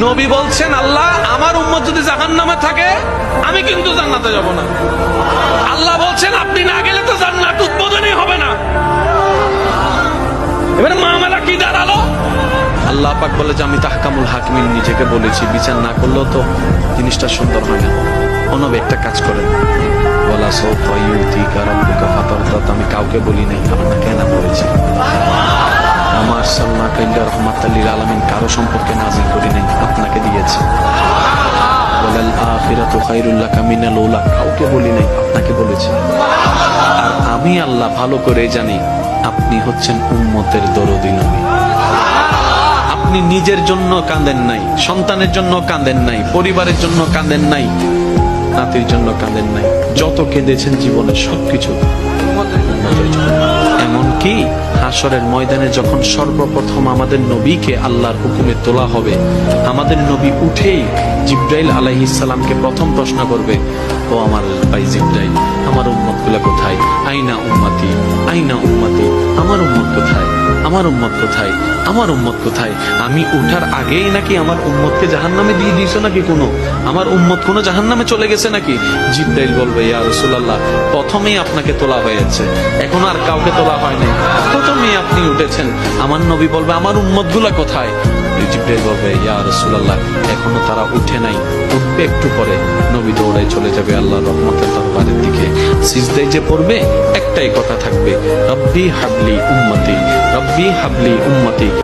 নবী বলছেন, আল্লাহ আমার উম্মত যদি জাহান্নামে থাকে আমি কিন্তু জান্নাতে যাব না। আল্লাহ বলছেন আপনি না গেলে তো জান্নাত উদ্বোধনই হবে না। এবারে মামলা কি দাঁড়ালো? আল্লাহ পাক বলে যে আমি তাহকামুল হাকিমিন নিজেকে বলেছি, বিচার না করলেও তো জিনিসটা সুন্দর হয় না। নবী একটা কাজ করেন, ওয়ালা সাউফা ইউতিকা রাব্বুকা ফাতারদা, আমি কাউকে বলি নাই, আপনাকে না বলেছি। আমার সাল্লাল্লাহু আলাইহি রাহমাতাল লিল আলামিন কারো সম্পর্কে নাযিল করি নাই, আপনাকে দিয়েছি। ওয়ালাল আখিরাতু খায়রুল লাকা মিনাল উলা, কাউকে বলি নাই, আপনাকে বলেছি। আর আমি আল্লাহ ভালো করে জানি আপনি হচ্ছেন উম্মতের দরদি নবী। আপনি নিজের জন্য কাঁদেন নাই, সন্তানের জন্য কাঁদেন নাই, পরিবারের জন্য কাঁদেন নাই, নাতির জন্য কাঁদেন নাই, যত কেঁদেছেন জীবনে সবকিছু এমনকি হাসরের ময়দানে যখন সর্বপ্রথম আমাদের নবীকে আল্লাহর হুকুমে তোলা হবে, আমাদের নবী উঠেই জিবরাইল আলাইহিস সালামকে প্রথম প্রশ্ন করবে, ও আমার ভাই জিবরাইল, আমার উম্মত গুলা কোথায়? আইনা উম্মতি, আইনা উম্মতি, আমার উম্মত কোথায়? আমার উম্মত কোথায়? আমার উম্মত কোথায়? আমি উঠার আগেই নাকি আমার উম্মতকে জাহান্নামে দিয়ে দিয়েছো নাকি? কোনো আমার উম্মত কোনো জাহান্নামে চলে গেছে নাকি? জিবরাইল বলবে, ইয়া রাসূলুল্লাহ, প্রথমেই আপনাকে তোলা হয়েছে, এখন আর কাউকে তোলা হয় নাই, প্রথমেই আপনি উঠেছেন। আমার নবী বলবে, আমার উম্মত গুলা কোথায়? জিবরাইল বলবে, ইয়া রাসূলুল্লাহ, এখনো তারা উঠে নাই, উঠবে একটু পরে। নবী দৌড়ায় চলে যাবে আল্লাহর রহমতের দরবারের দিকে। সিজদায় যে পড়বে একটাই কথা থাকবে, রব্বি হাবলি উম্মতি, রব্বি হাবলি উম্মতি।